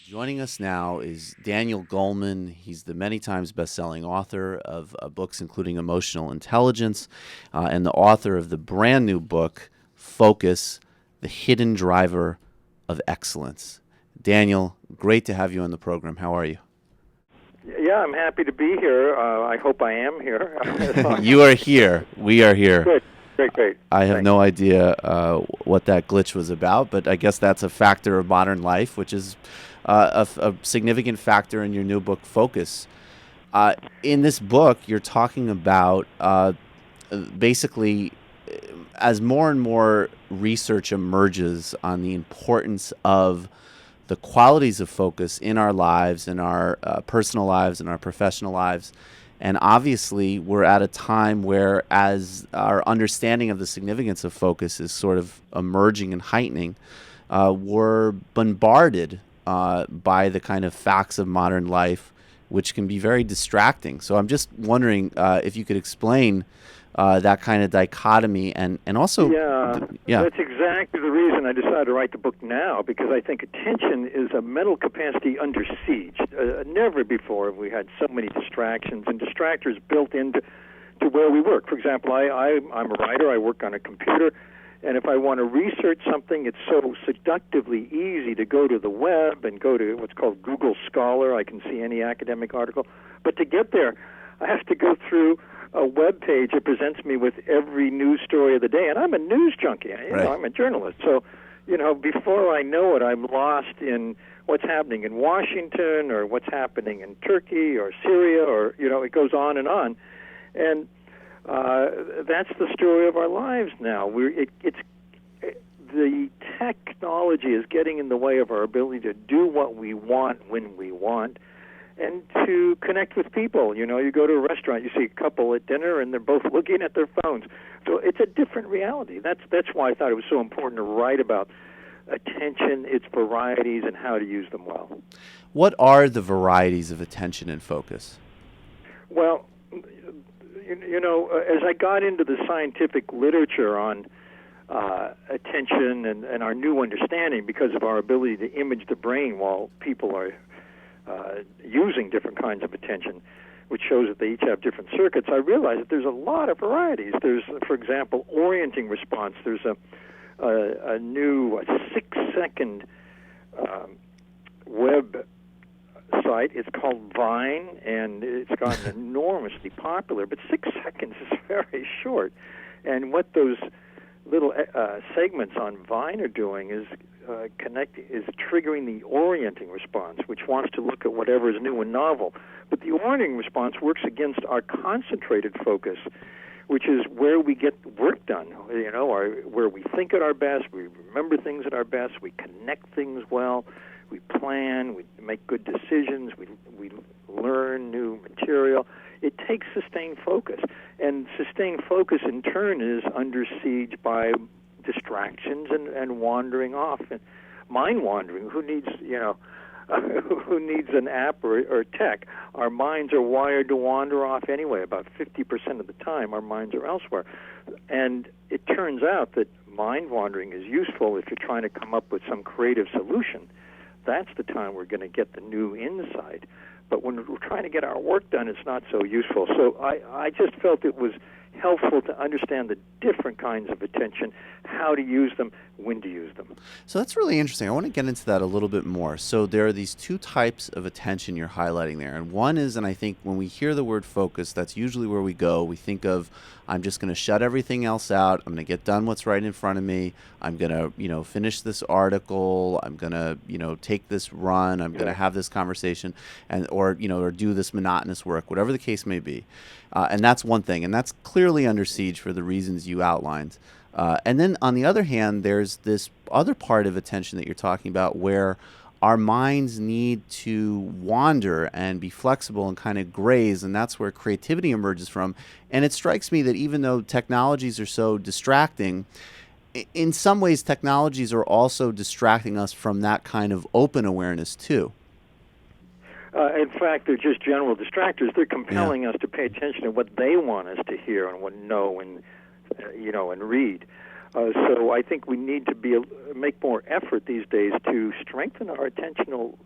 Joining us now is Daniel Goleman. He's the many times best-selling author of books including Emotional Intelligence and the author of the brand new book, Focus, The Hidden Driver of Excellence. Daniel, great to have you on the program. How are you? Yeah, I'm happy to be here. I hope I am here. You are here. We are here. Good. Great. I have Thanks. no idea what that glitch was about, but I guess that's a factor of modern life, which is a significant factor in your new book, Focus. In this book, you're talking about basically as more and more research emerges on the importance of the qualities of focus in our lives, in our personal lives, in our professional lives. And obviously, we're at a time where, as our understanding of the significance of focus is sort of emerging and heightening, we're bombarded by the kind of facts of modern life, which can be very distracting. So I'm just wondering if you could explain that kind of dichotomy and also, Yeah, yeah, that's exactly the reason I decided to write the book now, because I think attention is a mental capacity under siege. Never before have we had so many distractions and distractors built into where we work. For example, I'm a writer. I work on a computer. And if I want to research something, it's so seductively easy to go to the web and go to what's called Google Scholar. I can see any academic article. But to get there, I have to go through a web page that presents me with every news story of the day. And I'm a news junkie. Right. I'm a journalist. So, before I know it, I'm lost in what's happening in Washington or what's happening in Turkey or Syria or, it goes on. And that's the story of our lives now. The technology is getting in the way of our ability to do what we want when we want, and to connect with people. You go to a restaurant, you see a couple at dinner, and they're both looking at their phones. So it's a different reality. That's why I thought it was so important to write about attention, its varieties, and how to use them well. what are the varieties of attention and focus? Well, as I got into the scientific literature on attention and our new understanding, because of our ability to image the brain while people are using different kinds of attention, which shows that they each have different circuits, I realized that there's a lot of varieties. There's, for example, orienting response. There's a new 6-second web site. It's called Vine, and it's gotten enormously popular. But 6 seconds is very short. And what those little segments on Vine are doing is triggering the orienting response, which wants to look at whatever is new and novel. But the orienting response works against our concentrated focus, which is where we get work done, where we think at our best, we remember things at our best, we connect things well, we plan, we make good decisions, we learn new material. It takes sustained focus. And sustained focus, in turn, is under siege by distractions and wandering off. And mind wandering, who needs an app or tech? Our minds are wired to wander off anyway. About 50% of the time, our minds are elsewhere. And it turns out that mind wandering is useful if you're trying to come up with some creative solution. That's the time we're going to get the new insight. But when we're trying to get our work done, it's not so useful. So I just felt it was helpful to understand the different kinds of attention, how to use them, when to use them. So that's really interesting. I want to get into that a little bit more. So there are these two types of attention you're highlighting there. And one is, and I think when we hear the word focus, that's usually where we go. We think of, I'm just going to shut everything else out. I'm going to get done what's right in front of me. I'm going to, finish this article. I'm going to, take this run. I'm going to have this conversation or do this monotonous work, whatever the case may be. And that's one thing. And that's clearly under siege for the reasons you outlined. And then on the other hand, there's this other part of attention that you're talking about where our minds need to wander and be flexible and kind of graze, and that's where creativity emerges from. And it strikes me that even though technologies are so distracting, in some ways technologies are also distracting us from that kind of open awareness too. In fact, they're just general distractors. They're compelling us to pay attention to what they want us to hear and know and and read. So I think we need to make more effort these days to strengthen our attentional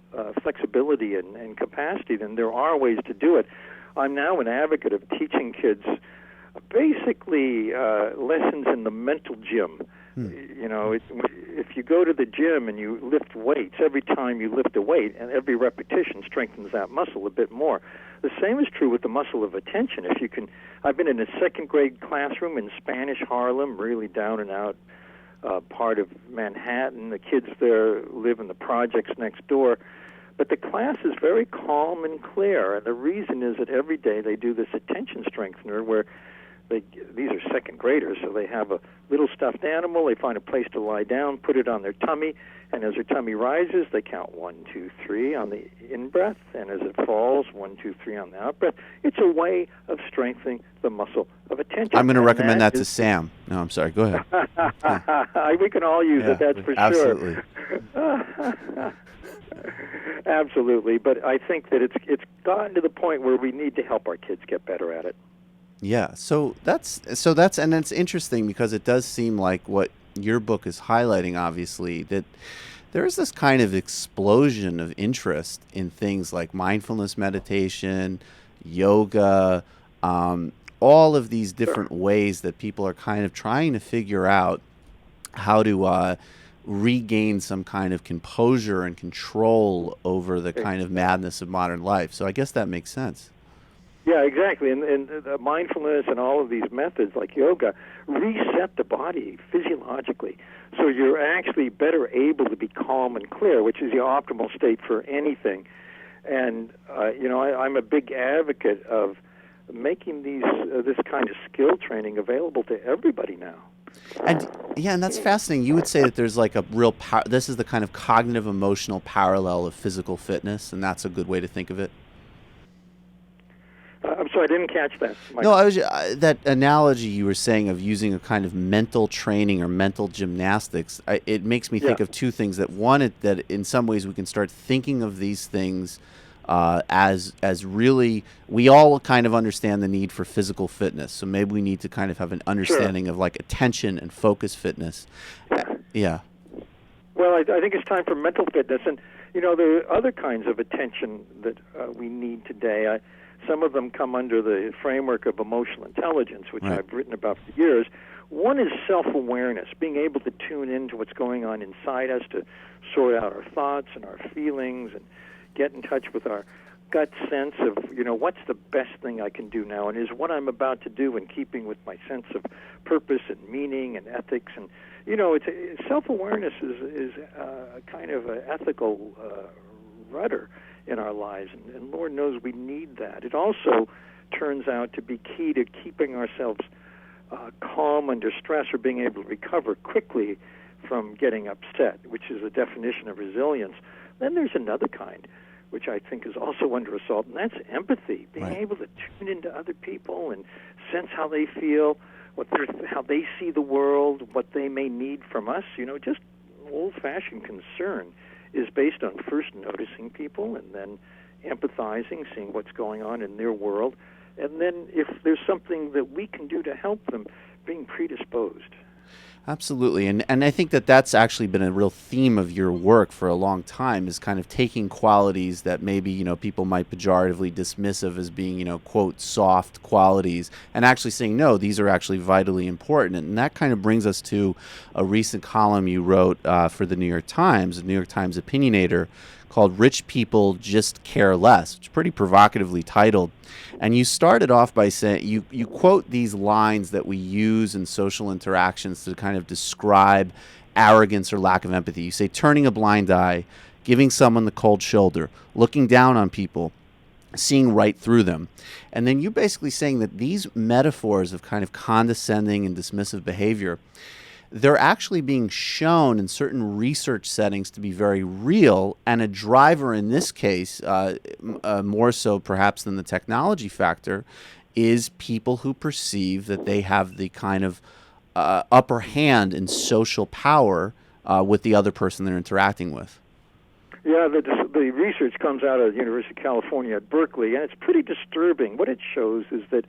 flexibility and capacity, and there are ways to do it. I'm now an advocate of teaching kids basically lessons in the mental gym. You know, if you go to the gym and you lift weights, every time you lift a weight and every repetition strengthens that muscle a bit more. The same is true with the muscle of attention. If you can, I've been in a second grade classroom in Spanish Harlem, really down and out part of Manhattan. The kids there live in the projects next door. But the class is very calm and clear, and the reason is that every day they do this attention strengthener where these are second graders, so they have a little stuffed animal, they find a place to lie down, put it on their tummy, and as their tummy rises, they count 1, 2, 3 on the in-breath, and as it falls, 1, 2, 3 on the out-breath. It's a way of strengthening the muscle of attention. I'm going to recommend that to Sam. No, I'm sorry. Go ahead. We can all use it, that's for absolutely. Sure. Absolutely, but I think that it's gotten to the point where we need to help our kids get better at it. Yeah, so that's and it's interesting because it does seem like what your book is highlighting, obviously, that there is this kind of explosion of interest in things like mindfulness meditation, yoga, all of these different ways that people are kind of trying to figure out how to regain some kind of composure and control over the kind of madness of modern life. So I guess that makes sense. Yeah, exactly. And mindfulness and all of these methods like yoga reset the body physiologically. So you're actually better able to be calm and clear, which is the optimal state for anything. And, I'm a big advocate of making this kind of skill training available to everybody now. And that's fascinating. You would say that there's like a real this is the kind of cognitive emotional parallel of physical fitness, and that's a good way to think of it. I'm sorry, I didn't catch that. No, I was that analogy you were saying of using a kind of mental training or mental gymnastics. It makes me think of two things. That one, that in some ways we can start thinking of these things as really, we all kind of understand the need for physical fitness. So maybe we need to kind of have an understanding of like attention and focus fitness. Yeah. Well, I think it's time for mental fitness, and there are other kinds of attention that we need today. Some of them come under the framework of emotional intelligence, which I've written about for years. One is self-awareness, being able to tune into what's going on inside us, to sort out our thoughts and our feelings and get in touch with our gut sense of, what's the best thing I can do now, and is what I'm about to do in keeping with my sense of purpose and meaning and ethics. And, self-awareness is kind of an ethical rudder in our lives, and Lord knows we need that. It also turns out to be key to keeping ourselves calm under stress, or being able to recover quickly from getting upset, which is a definition of resilience. Then there's another kind, which I think is also under assault, and that's empathy, being able to tune into other people and sense how they feel, how they see the world, what they may need from us. Just old-fashioned concern is based on first noticing people and then empathizing, seeing what's going on in their world, and then if there's something that we can do to help them, being predisposed. Absolutely. And I think that that's actually been a real theme of your work for a long time, is kind of taking qualities that maybe, people might pejoratively dismiss of as being, quote, soft qualities, and actually saying, no, these are actually vitally important. And that kind of brings us to a recent column you wrote for the New York Times Opinionator, called "Rich People Just Care Less," which is pretty provocatively titled. And you started off by saying, you quote these lines that we use in social interactions to kind of describe arrogance or lack of empathy. You say, turning a blind eye, giving someone the cold shoulder, looking down on people, seeing right through them. And then you're basically saying that these metaphors of kind of condescending and dismissive behavior, they're actually being shown in certain research settings to be very real, and a driver in this case, more so perhaps than the technology factor, is people who perceive that they have the kind of upper hand in social power with the other person they're interacting with. Yeah, the research comes out of the University of California at Berkeley, and it's pretty disturbing. What it shows is that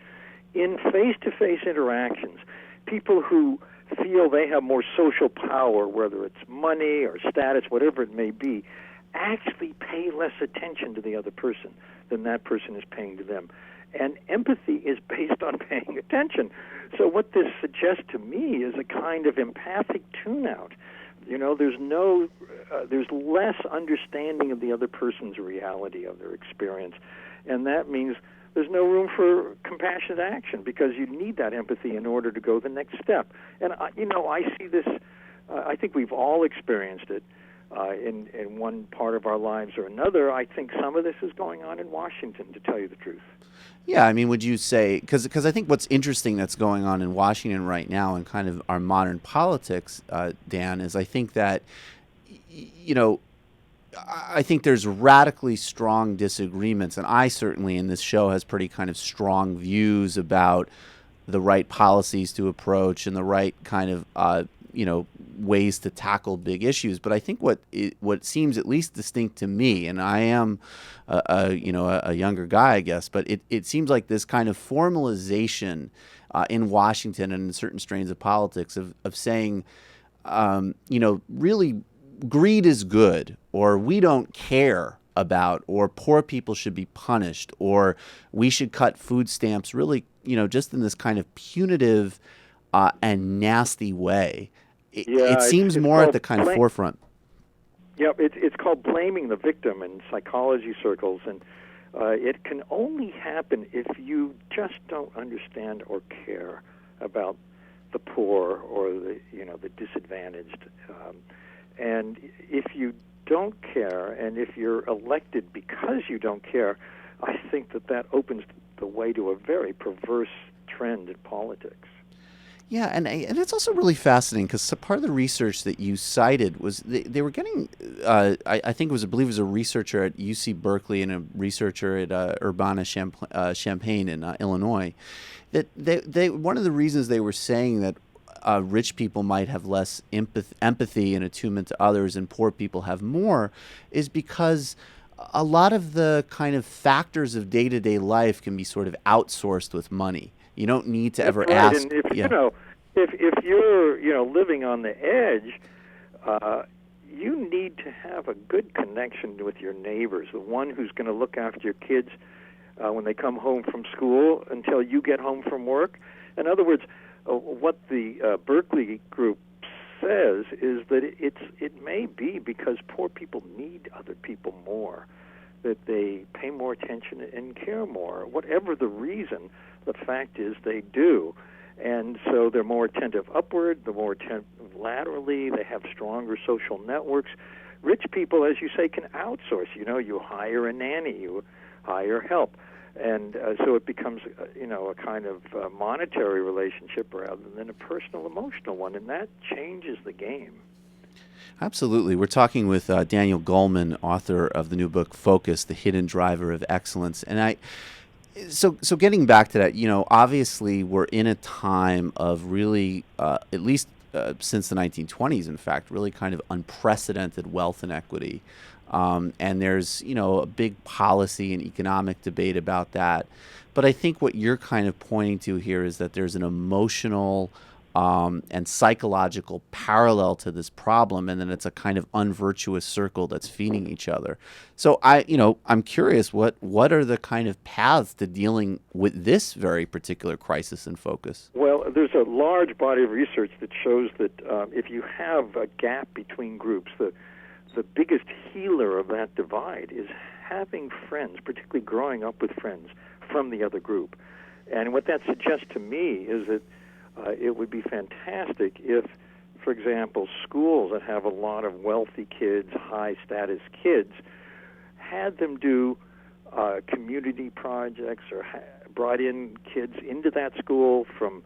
in face-to-face interactions, people who feel they have more social power, whether it's money or status, whatever it may be, actually pay less attention to the other person than that person is paying to them. And empathy is based on paying attention. So what this suggests to me is a kind of empathic tune-out. You know, there's less understanding of the other person's reality, of their experience. And that means there's no room for compassionate action, because you need that empathy in order to go the next step. And, I see this, I think we've all experienced it in one part of our lives or another. I think some of this is going on in Washington, to tell you the truth. Yeah, I mean, would you say, because I think what's interesting that's going on in Washington right now and kind of our modern politics, Dan, is I think that, I think there's radically strong disagreements, and I certainly in this show has pretty kind of strong views about the right policies to approach and the right kind of ways to tackle big issues. But I think what seems at least distinct to me, and I am a younger guy, I guess, but it seems like this kind of formalization in Washington and in certain strains of politics of saying, really greed is good, or we don't care about, or poor people should be punished, or we should cut food stamps, really, just in this kind of punitive and nasty way. It seems it's more at the kind of forefront. Yeah, it's called blaming the victim in psychology circles, and it can only happen if you just don't understand or care about the poor or the disadvantaged. And if you don't care, and if you're elected because you don't care, I think that opens the way to a very perverse trend in politics. Yeah, and it's also really fascinating because part of the research that you cited was they were getting, I think I believe it was a researcher at UC Berkeley and a researcher at Urbana-Champaign in Illinois, that they one of the reasons they were saying that rich people might have less empathy and attunement to others and poor people have more is because a lot of the kind of factors of day-to-day life can be sort of outsourced with money. You don't need to ever ask. And if you're living on the edge, you need to have a good connection with your neighbors, the one who's going to look after your kids when they come home from school until you get home from work. In other words, what the Berkeley group says is that it may be because poor people need other people more, that they pay more attention and care more. Whatever the reason, the fact is they do. And so they're more attentive upward, they're more attentive laterally, they have stronger social networks. Rich people, as you say, can outsource. You hire a nanny, you hire help. And so it becomes, a kind of monetary relationship rather than a personal, emotional one, and that changes the game. Absolutely. We're talking with Daniel Goleman, author of the new book, Focus, The Hidden Driver of Excellence. And so getting back to that, obviously we're in a time of really, at least since the 1920s, in fact, really kind of unprecedented wealth inequity. And there's, a big policy and economic debate about that. But I think what you're kind of pointing to here is that there's an emotional and psychological parallel to this problem, and then it's a kind of unvirtuous circle that's feeding each other. So I'm curious, what are the kind of paths to dealing with this very particular crisis in focus? Well, there's a large body of research that shows that if you have a gap between groups, the biggest healer of that divide is having friends, particularly growing up with friends from the other group. And what that suggests to me is that it would be fantastic if, for example, schools that have a lot of wealthy kids, high-status kids, had them do community projects or brought in kids into that school from,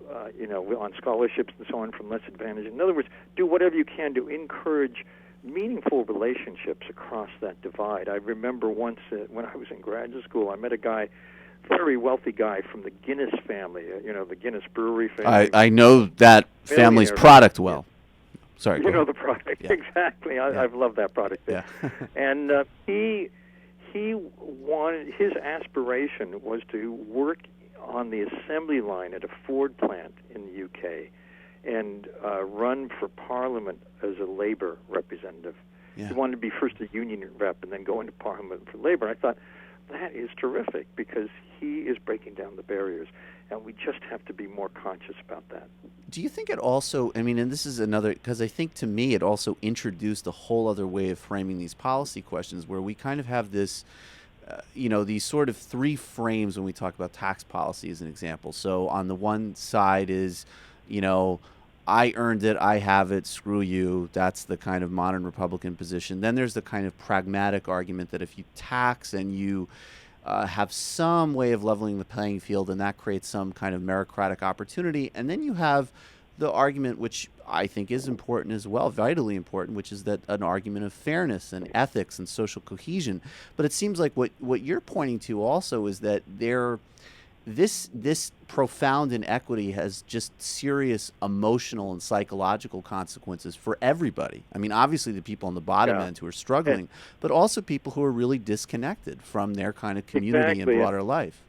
on scholarships and so on from less advantaged. In other words, do whatever you can to encourage meaningful relationships across that divide. I remember once when I was in graduate school, I met a guy, very wealthy guy from the Guinness family, the Guinness brewery family. I know that family's product well. Sorry. You know the product, yeah. Exactly. I've loved that product there. Yeah. And he wanted, his aspiration was to work on the assembly line at a Ford plant in the UK. and run for Parliament as a labor representative. Yeah. He wanted to be first a union rep and then go into Parliament for labor. I thought, that is terrific, because he is breaking down the barriers, and we just have to be more conscious about that. Do you think it also, I mean, and this is another, because I think to me it also introduced a whole other way of framing these policy questions, where we kind of have this, these sort of three frames when we talk about tax policy as an example. So on the one side is, I earned it, I have it, screw you. That's the kind of modern Republican position. Then there's the kind of pragmatic argument that if you tax and you have some way of leveling the playing field, and that creates some kind of meritocratic opportunity. And then you have the argument, which I think is important as well, vitally important, which is that an argument of fairness and ethics and social cohesion. But it seems like what you're pointing to also is that this profound inequity has just serious emotional and psychological consequences for everybody. I mean, obviously the people on the bottom end who are struggling, but also people who are really disconnected from their kind of community and broader life.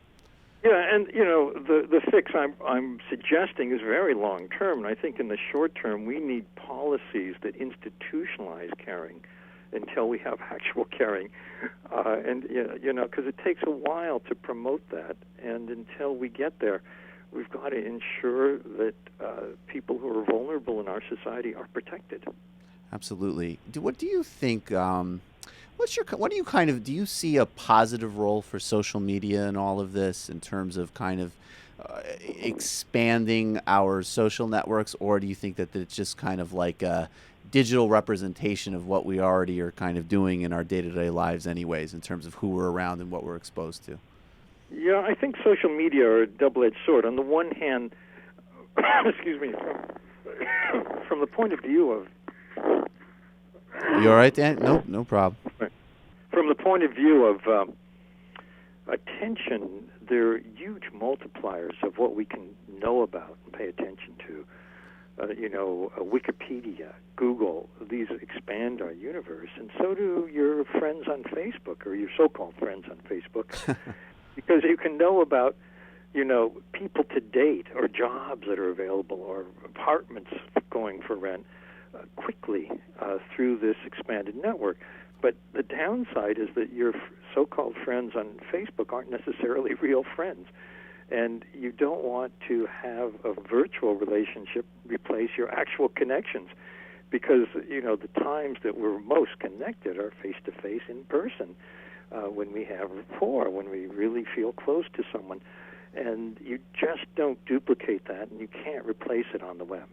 Yeah, and the fix I'm suggesting is very long term, and I think in the short term we need policies that institutionalize caring until we have actual caring, and because it takes a while to promote that, and until we get there, we've got to ensure that people who are vulnerable in our society are protected. Absolutely. What do you think? Do you see a positive role for social media in all of this in terms of kind of expanding our social networks, or do you think that it's just kind of like a digital representation of what we already are kind of doing in our day-to-day lives anyways, in terms of who we're around and what we're exposed to? Yeah, I think social media are a double-edged sword. On the one hand, excuse me, from the point of view of... You all right, Dan? No problem. From the point of view of attention, they're huge multipliers of what we can know about and pay attention to. Wikipedia, Google, these expand our universe, and so do your friends on Facebook, or your so-called friends on Facebook, because you can know about, people to date, or jobs that are available, or apartments going for rent quickly through this expanded network. But the downside is that your so-called friends on Facebook aren't necessarily real friends. And you don't want to have a virtual relationship replace your actual connections, because, the times that we're most connected are face-to-face, in person, when we have rapport, when we really feel close to someone. And you just don't duplicate that, and you can't replace it on the web.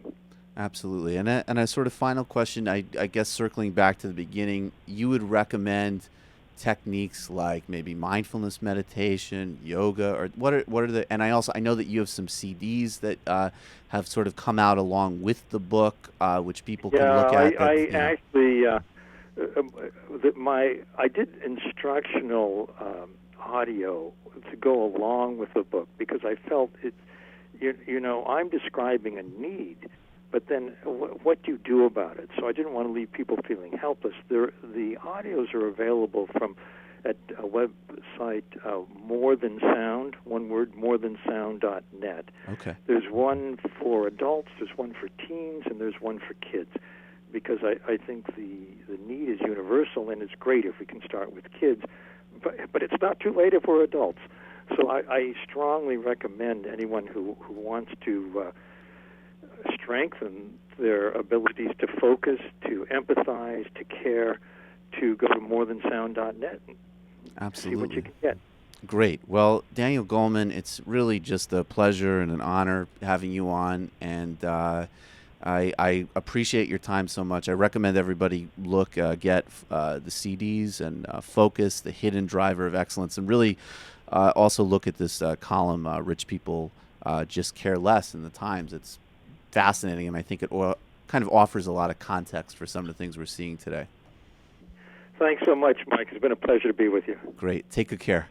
Absolutely. And a sort of final question, I guess circling back to the beginning, you would recommend techniques like maybe mindfulness meditation, yoga, or what are the, and I know that you have some CDs that have sort of come out along with the book, which people can look at. I did instructional audio to go along with the book, because I felt I'm describing a need, but then what do you do about it? So I didn't want to leave people feeling helpless. The audios are available at a website, More Than Sound, one word, morethansound.net. Okay. There's one for adults, there's one for teens, and there's one for kids, because I think the need is universal, and it's great if we can start with kids, but it's not too late if we're adults. So I strongly recommend anyone who wants to strengthen their abilities to focus, to empathize, to care, to go to morethansound.net and Absolutely. see what you can get. Great. Well, Daniel Goleman, it's really just a pleasure and an honor having you on, and I appreciate your time so much. I recommend everybody get the CDs and Focus, The Hidden Driver of Excellence, and really also look at this column, Rich People Just Care Less, in the Times. It's fascinating, and I think it kind of offers a lot of context for some of the things we're seeing today. Thanks so much, Mike. It's been a pleasure to be with you. Great. Take good care.